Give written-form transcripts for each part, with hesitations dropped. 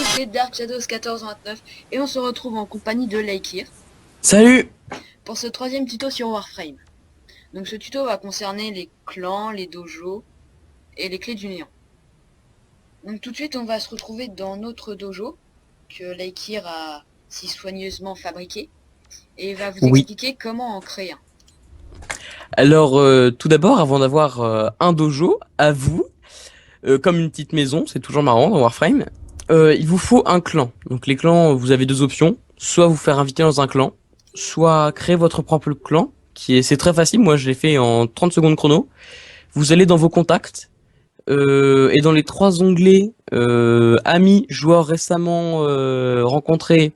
c'est Dark Shadows 1429 et on se retrouve en compagnie de Laikir Salut! pour ce troisième tuto sur Warframe. Donc ce tuto va concerner les clans, les dojos et les clés du néant. Donc tout de suite on va se retrouver dans notre dojo que Laikir a si soigneusement fabriqué et il va vous expliquer comment en créer un. Alors, tout d'abord, avant d'avoir un dojo, à vous, comme une petite maison, c'est toujours marrant dans Warframe, il vous faut un clan. Donc les clans, vous avez deux options, soit vous faire inviter dans un clan, soit créer votre propre clan, c'est très facile, moi je l'ai fait en 30 secondes chrono. Vous allez dans vos contacts, et dans les trois onglets, amis, joueurs récemment rencontrés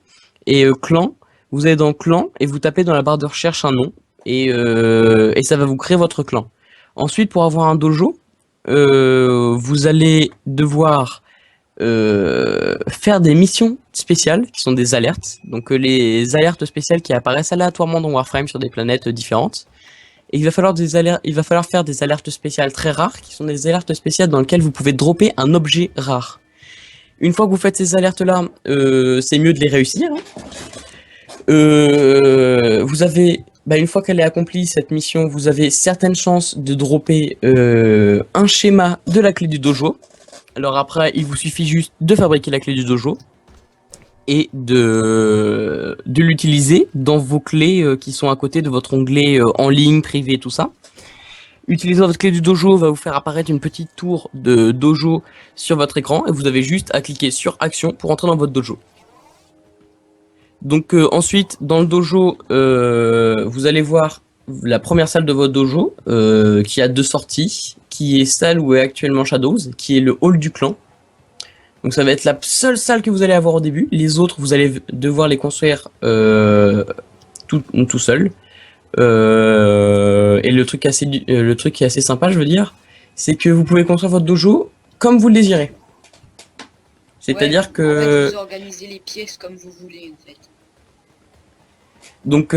et clan, vous allez dans clan et vous tapez dans la barre de recherche un nom. Et ça va vous créer votre clan. Ensuite, pour avoir un dojo, vous allez devoir faire des missions spéciales qui sont des alertes. Donc les alertes spéciales qui apparaissent aléatoirement dans Warframe sur des planètes différentes. Et il va falloir faire des alertes spéciales très rares, qui sont des alertes spéciales dans lesquelles vous pouvez dropper un objet rare. Une fois que vous faites ces alertes-là, c'est mieux de les réussir. Vous avez, une fois qu'elle est accomplie, cette mission, vous avez certaines chances de dropper un schéma de la clé du dojo. Alors après, il vous suffit juste de fabriquer la clé du dojo et de l'utiliser dans vos clés qui sont à côté de votre onglet en ligne, privé, tout ça. Utiliser votre clé du dojo va vous faire apparaître une petite tour de dojo sur votre écran et vous avez juste à cliquer sur action pour entrer dans votre dojo. Donc ensuite, dans le dojo, vous allez voir la première salle de votre dojo qui a deux sorties, qui est celle où est actuellement Shadows, qui est le hall du clan. Donc ça va être la seule salle que vous allez avoir au début. Les autres, vous allez devoir les construire tout seul. Et le truc qui est assez sympa, je veux dire, c'est que vous pouvez construire votre dojo comme vous le désirez. C'est-à-dire que... En fait, vous organisez les pièces comme vous voulez, en fait. Donc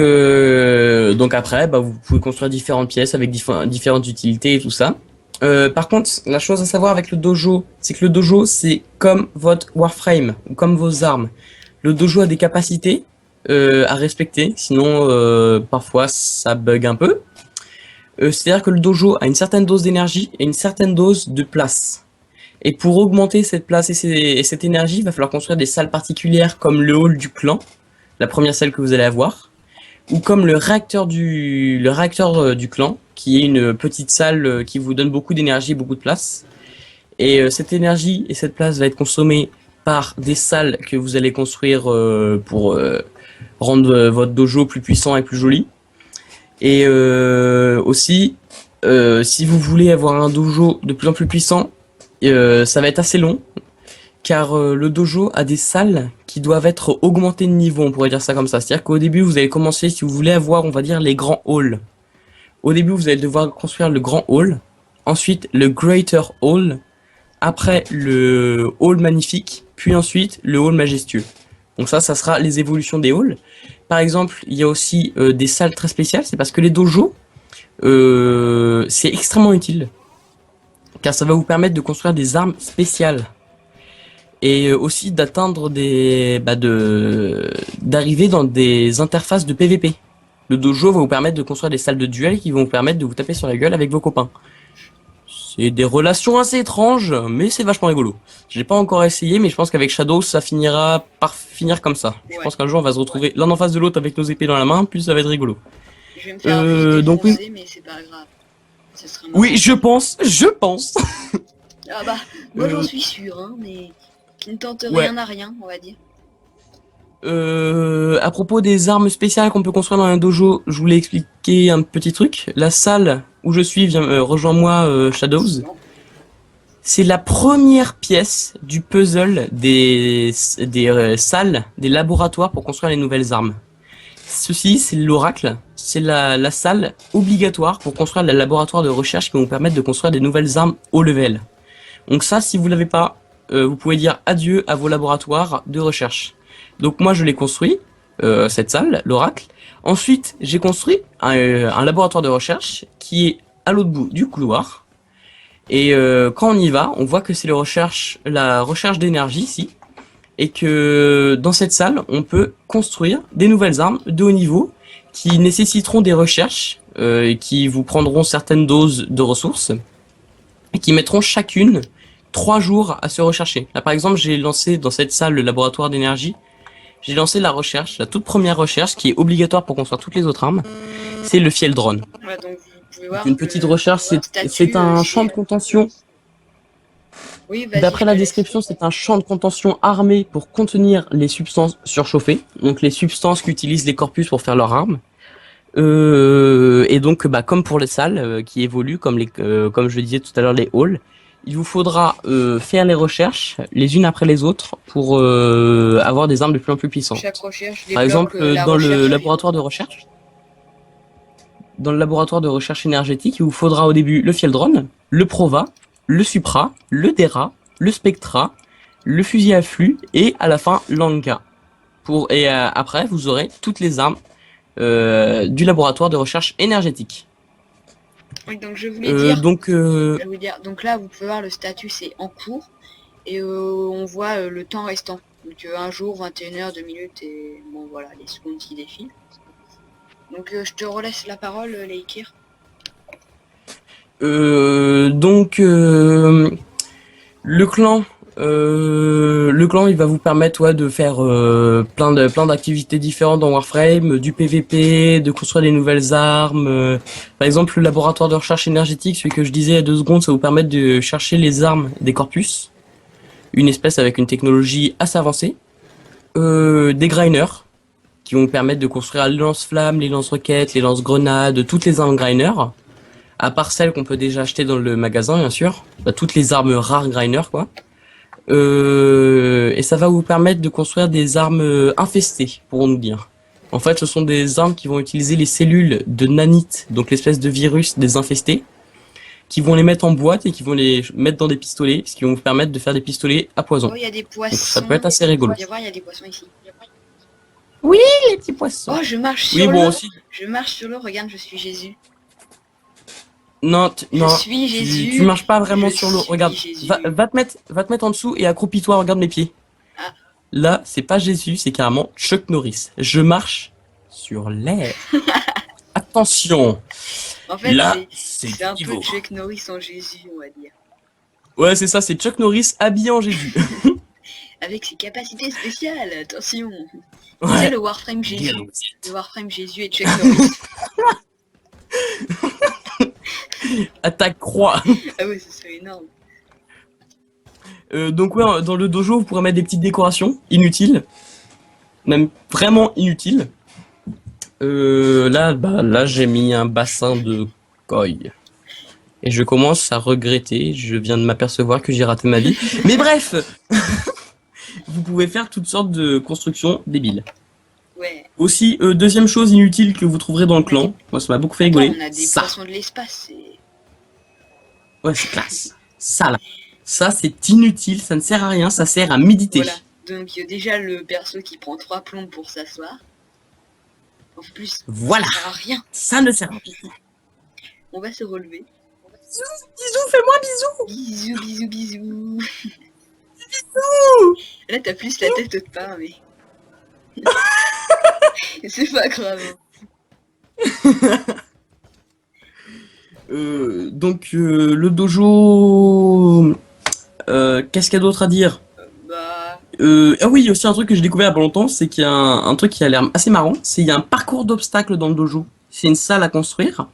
après, vous pouvez construire différentes pièces avec différentes utilités et tout ça. Par contre, la chose à savoir avec le dojo, c'est que le dojo, c'est comme votre Warframe, ou comme vos armes. Le dojo a des capacités à respecter, sinon parfois ça bug un peu. C'est-à-dire que le dojo a une certaine dose d'énergie et une certaine dose de place. Et pour augmenter cette place et cette énergie, il va falloir construire des salles particulières comme le hall du clan, la première salle que vous allez avoir, ou comme le réacteur du clan, qui est une petite salle qui vous donne beaucoup d'énergie, beaucoup de place. Et cette énergie et cette place va être consommée par des salles que vous allez construire pour rendre votre dojo plus puissant et plus joli. Et aussi, si vous voulez avoir un dojo de plus en plus puissant, ça va être assez long, car le dojo a des salles qui doivent être augmentées de niveau, on pourrait dire ça comme ça. C'est-à-dire qu'au début, vous allez commencer, si vous voulez avoir, on va dire, les grands halls. Au début, vous allez devoir construire le grand hall, ensuite le greater hall, après le hall magnifique, puis ensuite le hall majestueux. Donc ça sera les évolutions des halls. Par exemple, il y a aussi des salles très spéciales, c'est parce que les dojos, c'est extrêmement utile, car ça va vous permettre de construire des armes spéciales. Et aussi d'atteindre d'arriver dans des interfaces de PVP. Le dojo va vous permettre de construire des salles de duel qui vont vous permettre de vous taper sur la gueule avec vos copains. C'est des relations assez étranges, mais c'est vachement rigolo. J'ai pas encore essayé, mais je pense qu'avec Shadow, ça finira par finir comme ça. Ouais. Je pense qu'un jour, on va se retrouver l'un en face de l'autre avec nos épées dans la main, puis ça va être rigolo. Je vais me faire donc oui, mais c'est pas grave. Ça sera oui, je pense. Ah moi j'en suis sûr, hein, mais qui ne tente rien à rien, on va dire. À propos des armes spéciales qu'on peut construire dans un dojo, je voulais expliquer un petit truc. La salle où je suis, rejoins-moi Shadows. C'est la première pièce du puzzle des salles, des laboratoires pour construire les nouvelles armes. Ceci, c'est l'oracle. C'est la salle obligatoire pour construire le laboratoire de recherche qui va vous permettre de construire des nouvelles armes haut level. Donc ça, si vous l'avez pas, vous pouvez dire adieu à vos laboratoires de recherche. Donc moi je l'ai construit, cette salle, l'oracle. Ensuite j'ai construit un laboratoire de recherche qui est à l'autre bout du couloir. Et quand on y va, on voit que c'est la recherche d'énergie ici. est que dans cette salle, on peut construire des nouvelles armes de haut niveau qui nécessiteront des recherches et qui vous prendront certaines doses de ressources et qui mettront chacune 3 jours à se rechercher. Là, par exemple, j'ai lancé dans cette salle le laboratoire d'énergie. J'ai lancé la recherche, la toute première recherche qui est obligatoire pour construire toutes les autres armes. C'est le fiel drone. Ouais, donc vous pouvez voir Une petite recherche, c'est un champ de contention. Oui, vas-y, D'après je la te laisse. description, c'est un champ de contention armé pour contenir les substances surchauffées, donc les substances qu'utilisent les corpus pour faire leurs armes. Et donc, comme pour les salles qui évoluent, comme je le disais tout à l'heure, les halls, il vous faudra faire les recherches les unes après les autres pour avoir des armes de plus en plus puissantes. Chaque recherche Par exemple, débloque, la dans le recherche. laboratoire de recherche, énergétique, il vous faudra au début le fiel drone, le Prova, le Supra, le Dera, le Spectra, le fusil à flux et à la fin l'Anka. Après, vous aurez toutes les armes du laboratoire de recherche énergétique. Oui, donc je voulais dire, Je voulais dire, donc là vous pouvez voir le statut c'est en cours et on voit le temps restant. Donc 1 jour, 21 heures, 2 minutes et bon voilà les secondes qui défilent. Donc je te relaisse la parole, Leikir. Le clan, il va vous permettre de faire plein d'activités différentes dans Warframe, du PVP, de construire des nouvelles armes. Par exemple, le laboratoire de recherche énergétique, celui que je disais il y a 2 secondes, ça vous permet de chercher les armes des corpus, une espèce avec une technologie assez avancée. Des grinders, qui vont vous permettre de construire les lance-flammes, les lance-roquettes, les lance-grenades, toutes les armes grinders. À part celles qu'on peut déjà acheter dans le magasin, bien sûr. Toutes les armes rares grinders, quoi. Et ça va vous permettre de construire des armes infestées, pourrons-nous dire. En fait, ce sont des armes qui vont utiliser les cellules de nanite, donc l'espèce de virus des infestés, qui vont les mettre en boîte et qui vont les mettre dans des pistolets, ce qui vont vous permettre de faire des pistolets à poison. Oh, il y a des poissons. Donc ça peut être assez rigolo. Viens voir, il y a des poissons ici. Oui, les petits poissons. Oh, je marche Oui, sur bon l'eau. aussi. Je marche sur l'eau, regarde, je suis Jésus. Non, Je suis Jésus. tu marches pas vraiment Je sur l'eau. suis Regarde, Jésus. va te mettre en dessous et accroupis-toi, regarde mes pieds. Ah. Là, c'est pas Jésus, c'est carrément Chuck Norris. Je marche sur l'air. Attention. En fait, Là, c'est un peu niveau. Chuck Norris en Jésus, on va dire. Ouais, c'est ça, c'est Chuck Norris habillé en Jésus. Avec ses capacités spéciales, attention. C'est Ouais. le Warframe Jésus. Le Warframe Jésus et Chuck Norris. Attaque croix. Ah ouais, ça serait énorme. Donc ouais, dans le dojo, vous pourrez mettre des petites décorations inutiles, même vraiment inutiles. Là, j'ai mis un bassin de koi. Et je commence à regretter. Je viens de m'apercevoir que j'ai raté ma vie. Mais bref, vous pouvez faire toutes sortes de constructions débiles. Ouais. Aussi, deuxième chose inutile que vous trouverez dans le clan. Moi, ça m'a beaucoup fait Attends, rigoler. on a des Ça. poissons de l'espace. Ouais, c'est classe. Ça, là. Ça, c'est inutile. Ça ne sert à rien. Ça sert à méditer. Voilà. Donc il y a déjà le perso qui prend 3 plombs pour s'asseoir. En plus, Voilà. ça sert à rien. Ça ne sert à rien. On va se relever. Bisous, fais-moi bisous. Bisous, bisous, bisous. Bisous. Là, t'as plus la tête de pain, mais... C'est pas grave. Le dojo... qu'est-ce qu'il y a d'autre à dire? Bah... Ah oui, il y a aussi un truc que j'ai découvert il y a pas longtemps, c'est qu'il y a un truc qui a l'air assez marrant, c'est qu'il y a un parcours d'obstacles dans le dojo. C'est une salle à construire,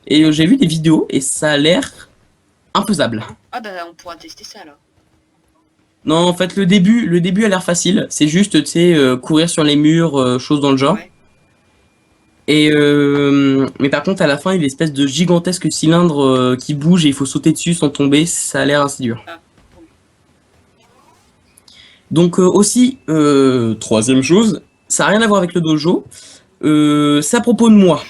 et j'ai vu des vidéos, et ça a l'air infaisable. Ah bah, on pourra tester ça, là. Non, en fait, le début a l'air facile, c'est juste, tu sais, courir sur les murs, choses dans le genre. Ouais. Et mais par contre, à la fin, il y a une espèce de gigantesque cylindre qui bouge et il faut sauter dessus sans tomber, ça a l'air assez dur. Ah. Donc aussi, troisième chose, ça n'a rien à voir avec le dojo, c'est à propos de moi.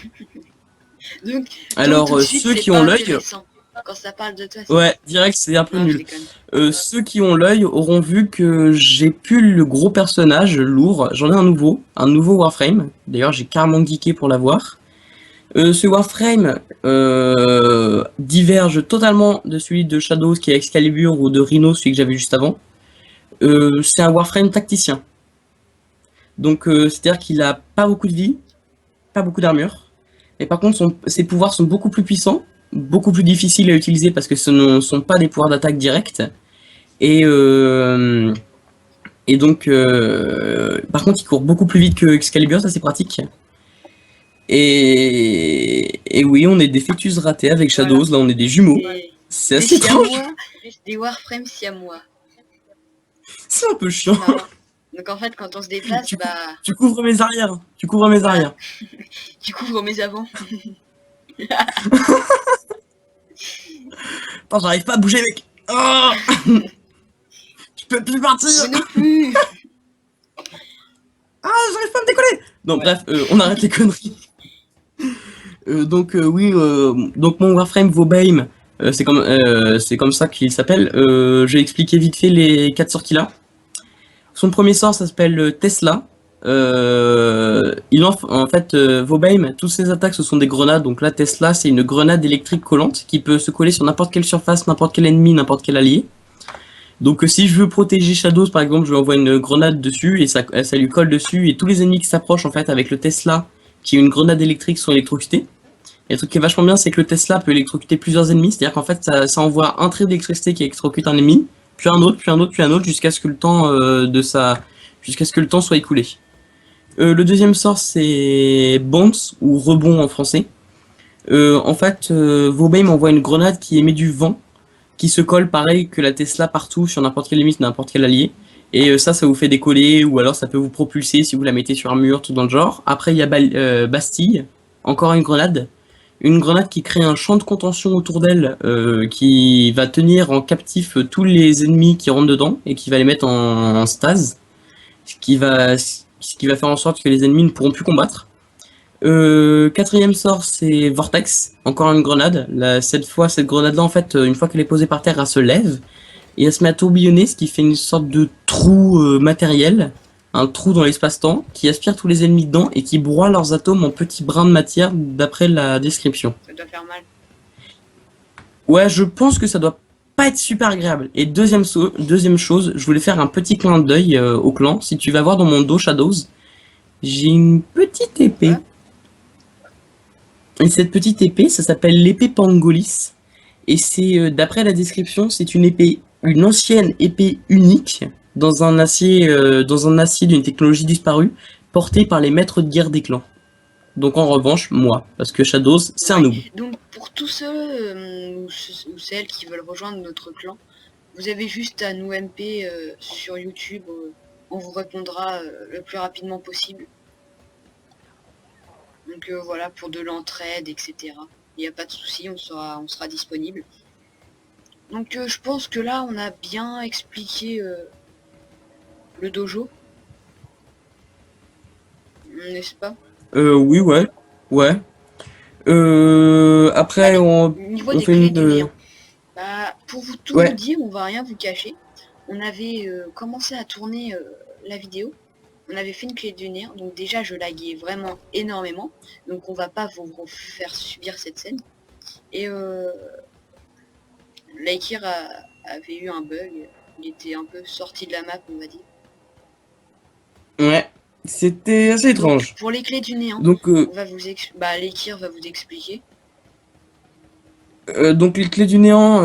Donc, Alors, tout de suite, ceux c'est qui pas ont l'œil, intéressant. Quand ça parle de toi, c'est... ouais, direct, c'est un peu Non, je nul. déconne. Ceux qui ont l'œil auront vu que j'ai plus le gros personnage lourd, j'en ai un nouveau Warframe. D'ailleurs, j'ai carrément geeké pour l'avoir. Ce Warframe diverge totalement de celui de Shadows qui est Excalibur ou de Rhino, celui que j'avais juste avant. C'est un Warframe tacticien. Donc, c'est-à-dire qu'il a pas beaucoup de vie, pas beaucoup d'armure. Mais par contre, ses pouvoirs sont beaucoup plus puissants, beaucoup plus difficiles à utiliser parce que ce ne sont pas des pouvoirs d'attaque directs. Et, euh, et donc, par contre, il court beaucoup plus vite que Excalibur, ça c'est pratique. Et oui, on est des fœtus ratés avec Shadows, là on est des jumeaux. C'est assez étrange. Des Warframes siamois. C'est un peu chiant. Non. Donc en fait, quand on se déplace, tu couvres mes arrières. Tu couvres mes arrières. Tu couvres mes avant. Attends, j'arrive pas à bouger, mec. Oh je peux plus partir. Moi non plus. Ah, j'arrive pas à me décoller. Non, bref, on arrête les conneries. Donc oui, donc mon Warframe Vaubaim, c'est comme ça qu'il s'appelle. J'ai expliqué vite fait les 4 sorts qu'il a. Son premier sort, ça s'appelle Tesla. En fait, Vaubaim, toutes ses attaques, ce sont des grenades. Donc là, Tesla, c'est une grenade électrique collante qui peut se coller sur n'importe quelle surface, n'importe quel ennemi, n'importe quel allié. Donc si je veux protéger Shadows, par exemple, je lui envoie une grenade dessus et ça lui colle dessus. Et tous les ennemis qui s'approchent, en fait, avec le Tesla, qui est une grenade électrique, sont électrocutés. Et le truc qui est vachement bien, c'est que le Tesla peut électrocuter plusieurs ennemis. C'est-à-dire qu'en fait, ça envoie un trait d'électricité qui électrocute un ennemi, puis un autre, puis un autre, puis un autre, jusqu'à ce que le temps soit écoulé. Le deuxième sort, c'est Bounce, ou rebond en français. En fait, Vaubaim envoie une grenade qui émet du vent, qui se colle pareil que la Tesla partout, sur n'importe quelle limite, n'importe quel allié. Et ça vous fait décoller, ou alors ça peut vous propulser si vous la mettez sur un mur, tout dans le genre. Après, il y a Bastille, encore une grenade. Une grenade qui crée un champ de contention autour d'elle, qui va tenir en captif tous les ennemis qui rentrent dedans, et qui va les mettre en stase. Ce qui va faire en sorte que les ennemis ne pourront plus combattre. Quatrième sort, c'est Vortex, encore une grenade. Cette grenade-là, en fait, une fois qu'elle est posée par terre, elle se lève et elle se met à tourbillonner, ce qui fait une sorte de trou matériel, un trou dans l'espace-temps, qui aspire tous les ennemis dedans et qui broie leurs atomes en petits brins de matière, d'après la description. Ça doit faire mal. Ouais, je pense que ça doit pas être super agréable. Et deuxième chose, je voulais faire un petit clin d'œil au clan. Si tu vas voir dans mon dos Shadows, j'ai une petite épée. Ouais. Et cette petite épée, ça s'appelle l'épée Pangolis. Et c'est, d'après la description, c'est une ancienne épée unique dans un acier d'une technologie disparue, portée par les maîtres de guerre des clans. Donc en revanche, moi, parce que Shadows, c'est un noob. Donc pour tous ceux ou celles qui veulent rejoindre notre clan, vous avez juste à nous MP sur YouTube, on vous répondra le plus rapidement possible. Donc voilà, pour de l'entraide, etc. Il n'y a pas de souci, on sera disponible. Donc je pense que là, on a bien expliqué le dojo. N'est-ce pas? Oui, ouais. Après, on Niveau fait des clés une... du néant. Pour vous tout vous dire, on va rien vous cacher. On avait commencé à tourner la vidéo. On avait fait une clé du néant. Donc déjà, je laguais vraiment énormément. Donc on va pas vous faire subir cette scène. Et Laikir avait eu un bug. Il était un peu sorti de la map, on va dire. Ouais, c'était assez étrange. Donc, pour les clés du néant, donc, on va Laikir va vous expliquer. Donc les clés du néant,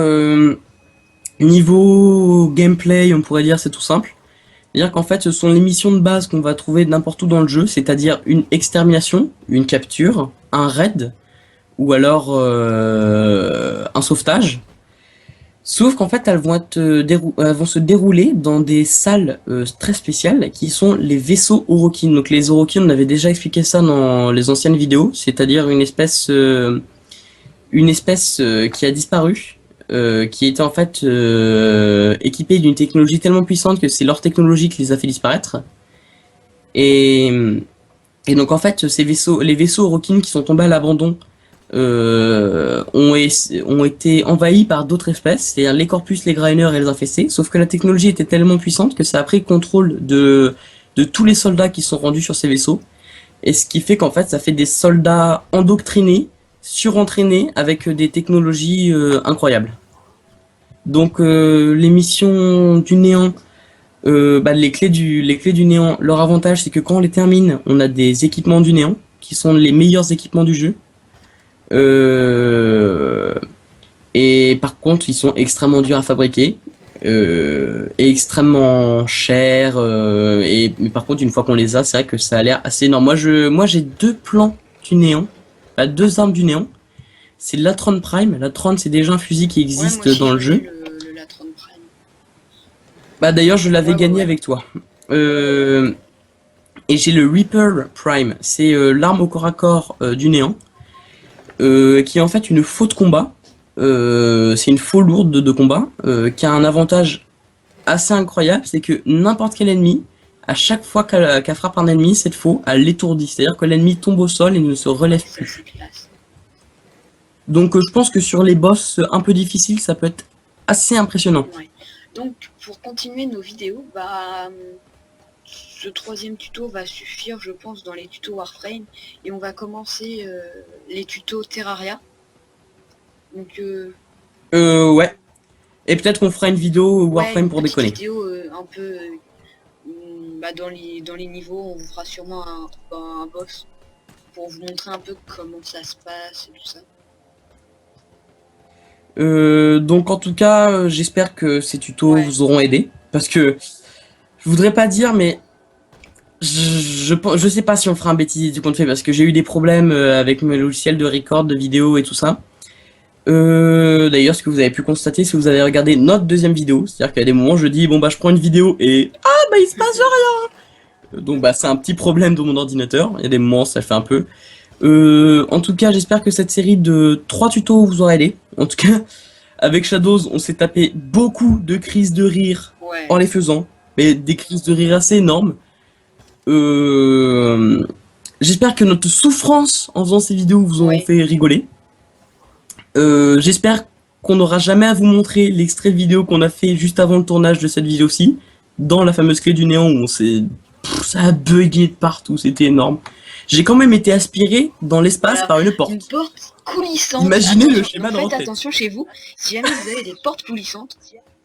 niveau gameplay, on pourrait dire c'est tout simple. C'est-à-dire qu'en fait, ce sont les missions de base qu'on va trouver n'importe où dans le jeu, c'est-à-dire une extermination, une capture, un raid, ou alors un sauvetage. Sauf qu'en fait, elles vont se dérouler dans des salles très spéciales qui sont les vaisseaux Orokin. Donc les Orokin, on avait déjà expliqué ça dans les anciennes vidéos, c'est-à-dire une espèce qui a disparu, qui était en fait équipée d'une technologie tellement puissante que c'est leur technologie qui les a fait disparaître. Et donc en fait, les vaisseaux Orokin qui sont tombés à l'abandon, ont été envahis par d'autres espèces, c'est-à-dire les Corpus, les Grinders et les Infestés, sauf que la technologie était tellement puissante que ça a pris le contrôle de tous les soldats qui sont rendus sur ces vaisseaux, et ce qui fait qu'en fait ça fait des soldats endoctrinés, surentraînés, avec des technologies incroyables. Donc les missions du néant, Les clés du néant, leur avantage c'est que quand on les termine, on a des équipements du néant qui sont les meilleurs équipements du jeu. Euh, et par contre, ils sont extrêmement durs à fabriquer, et extrêmement chers. Mais par contre, une fois qu'on les a, c'est vrai que ça a l'air assez énorme. Moi j'ai deux plans du néant, deux armes du néant. C'est l'Atron Prime. L'Atron, c'est déjà un fusil qui Ouais, moi existe aussi, dans le je jeu. l'ai, le Latron Prime. Bah d'ailleurs, je l'avais Ouais, ouais, gagné ouais. avec toi. Euh, et j'ai le Reaper Prime. C'est l'arme au corps à corps du néant, qui est en fait une faux de combat. C'est une faux lourde de combat, qui a un avantage assez incroyable, c'est que n'importe quel ennemi, à chaque fois qu'elle frappe un ennemi, cette faux, elle l'étourdit. C'est-à-dire que l'ennemi tombe au sol et ne se relève Ça, plus. c'est classe. Donc je pense que sur les boss un peu difficiles, ça peut être assez impressionnant. Ouais. Donc, pour continuer nos vidéos, ce troisième tuto va suffire, je pense, dans les tutos Warframe. Et on va commencer les tutos Terraria. Donc, Ouais. Et peut-être qu'on fera une vidéo ouais, Warframe une pour petite déconner. vidéo un peu dans les niveaux. On vous fera sûrement un boss pour vous montrer un peu comment ça se passe et tout ça. Donc en tout cas, j'espère que ces tutos Ouais. vous auront aidé. Parce que je voudrais pas dire, mais je sais pas si on fera un bêtisier du compte fait, parce que j'ai eu des problèmes avec mes logiciels de record, de vidéo et tout ça. D'ailleurs, ce que vous avez pu constater, si vous avez regardé notre deuxième vidéo, c'est-à-dire qu'à des moments, je dis, bon bah je prends une vidéo et ah bah il se passe rien. Donc bah c'est un petit problème de mon ordinateur. Il y a des moments, ça fait un peu. En tout cas, j'espère que cette série de 3 tutos vous aura aidé. En tout cas, avec Shadows, on s'est tapé beaucoup de crises de rire Ouais. en les faisant, mais des crises de rire assez énormes. J'espère que notre souffrance en faisant ces vidéos vous auront Ouais. fait rigoler. J'espère qu'on n'aura jamais à vous montrer l'extrait de vidéo qu'on a fait juste avant le tournage de cette vidéo-ci, dans la fameuse clé du néant où ça a bugué de partout, c'était énorme. J'ai quand même été aspiré dans l'espace Voilà. par une porte. Une porte coulissante. Imaginez le Attention, schéma donc dans votre faites tête. attention chez vous. Si jamais vous avez des portes coulissantes,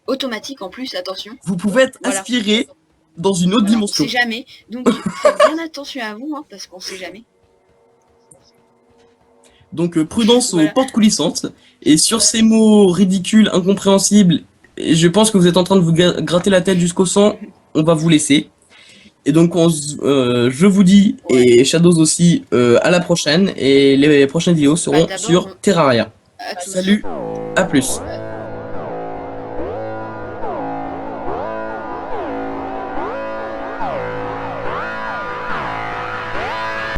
automatiques en plus, attention. Vous pouvez être Voilà. aspiré dans une autre Voilà, on dimension. sait jamais. Donc faites bien attention à vous, hein, parce qu'on sait jamais. Donc prudence aux Voilà. portes coulissantes. Et sur ces mots ridicules, incompréhensibles, et je pense que vous êtes en train de vous gratter la tête jusqu'au sang, on va vous laisser. Et donc je vous dis, et Shadows aussi, à la prochaine. Et les prochaines vidéos seront D'abord, sur Terraria. à tous. Salut, à plus.